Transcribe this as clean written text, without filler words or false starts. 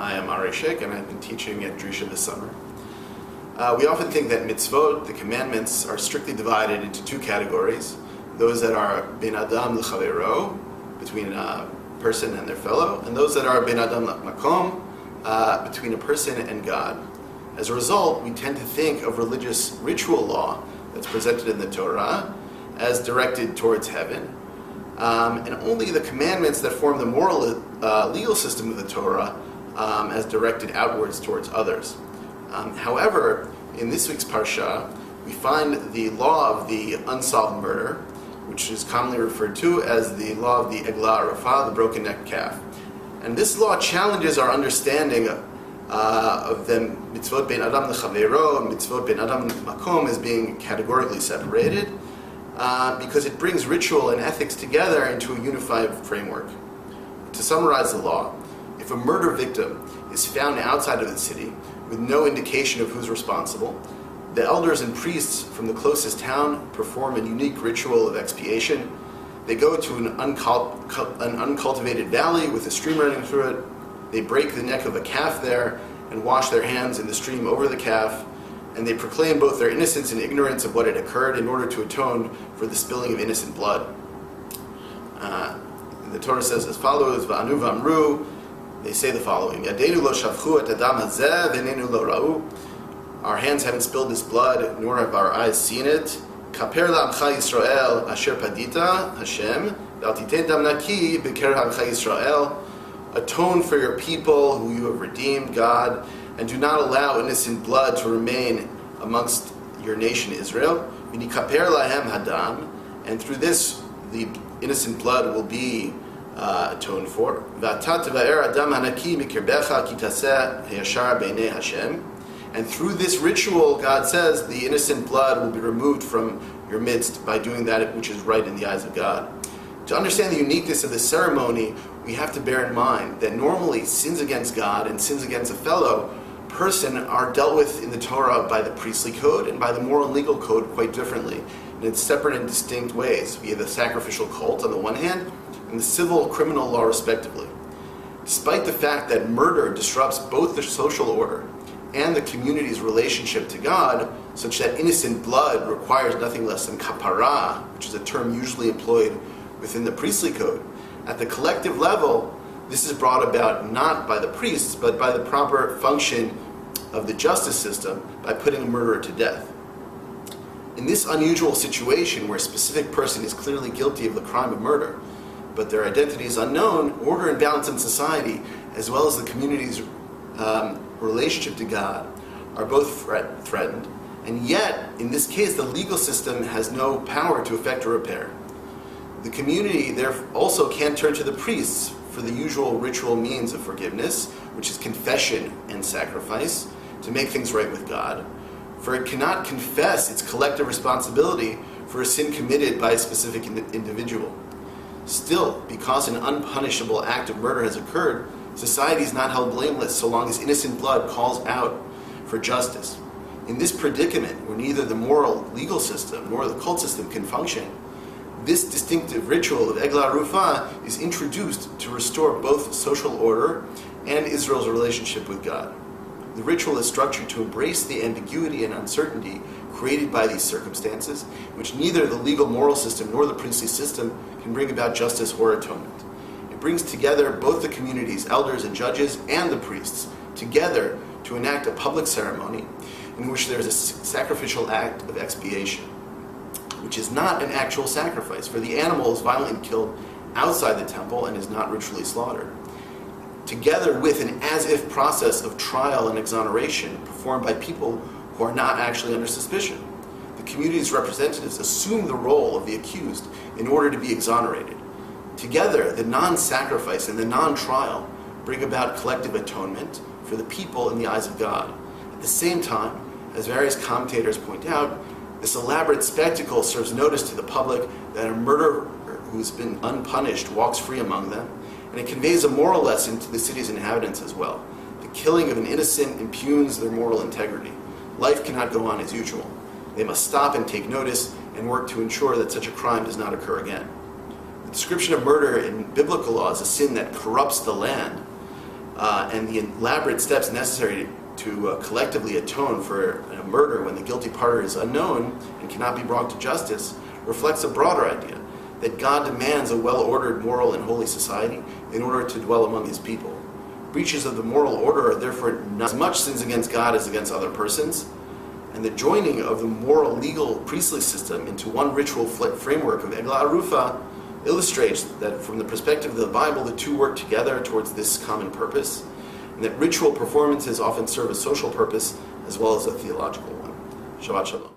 I am Ari Schick, and I've been teaching at Drisha this summer. We often think that mitzvot, the commandments, are strictly divided into two categories. Those that are ben adam l'chavero, between a person and their fellow, and those that are ben adam l'makom, between a person and God. As a result, we tend to think of religious ritual law that's presented in the Torah as directed towards heaven, and only the commandments that form the moral legal system of the Torah as directed outwards towards others. However, in this week's parsha, we find the law of the unsolved murder, which is commonly referred to as the law of the eglah arufah, the broken neck calf. And this law challenges our understanding of the mitzvot ben adam l'chavero and mitzvot ben adam l'makom as being categorically separated, because it brings ritual and ethics together into a unified framework. To summarize the law, if a murder victim is found outside of the city with no indication of who's responsible, the elders and priests from the closest town perform a unique ritual of expiation. They go to an uncultivated valley with a stream running through it. They break the neck of a calf there and wash their hands in the stream over the calf, and they proclaim both their innocence and ignorance of what had occurred in order to atone for the spilling of innocent blood. The Torah says as follows, Va'anu v'amru, they say the following, Yadeinu lo shavchu et adam hazeh v'nenu lo ra'u. Our hands haven't spilled this blood, nor have our eyes seen it. Kaper la'amcha Yisrael asher padita, Hashem, v'al titei dam naki b'ker ha'amcha Yisrael. Atone for your people who you have redeemed, God, and do not allow innocent blood to remain amongst your nation Israel. V'nikaper lahem hadam, and through this the innocent blood will be atoned for. And through this ritual, God says, the innocent blood will be removed from your midst by doing that which is right in the eyes of God. To understand the uniqueness of this ceremony, we have to bear in mind that normally sins against God and sins against a fellow person are dealt with in the Torah by the priestly code and by the moral and legal code quite differently, in separate and distinct ways, via the sacrificial cult on the one hand, and the civil criminal law respectively. Despite the fact that murder disrupts both the social order and the community's relationship to God, such that innocent blood requires nothing less than kapara, which is a term usually employed within the priestly code, at the collective level, this is brought about not by the priests, but by the proper function of the justice system by putting a murderer to death. In this unusual situation where a specific person is clearly guilty of the crime of murder, but their identity is unknown, order and balance in society, as well as the community's relationship to God, are both threatened. And yet, in this case, the legal system has no power to effect a repair. The community therefore also can't turn to the priests for the usual ritual means of forgiveness, which is confession and sacrifice, to make things right with God. For it cannot confess its collective responsibility for a sin committed by a specific individual. Still, because an unpunishable act of murder has occurred, society is not held blameless so long as innocent blood calls out for justice. In this predicament, where neither the moral legal system nor the cult system can function, this distinctive ritual of eglah arufah is introduced to restore both social order and Israel's relationship with God. The ritual is structured to embrace the ambiguity and uncertainty created by these circumstances, which neither the legal moral system nor the priestly system can bring about justice or atonement. It brings together both the community's elders and judges and the priests together to enact a public ceremony in which there is a sacrificial act of expiation, which is not an actual sacrifice, for the animal is violently killed outside the temple and is not ritually slaughtered, together with an as-if process of trial and exoneration performed by people who are not actually under suspicion. The community's representatives assume the role of the accused in order to be exonerated. Together, the non-sacrifice and the non-trial bring about collective atonement for the people in the eyes of God. At the same time, as various commentators point out, this elaborate spectacle serves notice to the public that a murderer who's been unpunished walks free among them, and it conveys a moral lesson to the city's inhabitants as well. The killing of an innocent impugns their moral integrity. Life cannot go on as usual. They must stop and take notice and work to ensure that such a crime does not occur again. The description of murder in biblical law as a sin that corrupts the land and the elaborate steps necessary to collectively atone for a murder when the guilty party is unknown and cannot be brought to justice reflects a broader idea that God demands a well-ordered, moral, and holy society in order to dwell among his people. Breaches of the moral order are therefore not as much sins against God as against other persons, and the joining of the moral, legal, priestly system into one ritual framework of Egla Arufa illustrates that from the perspective of the Bible, the two work together towards this common purpose, and that ritual performances often serve a social purpose as well as a theological one. Shabbat Shalom.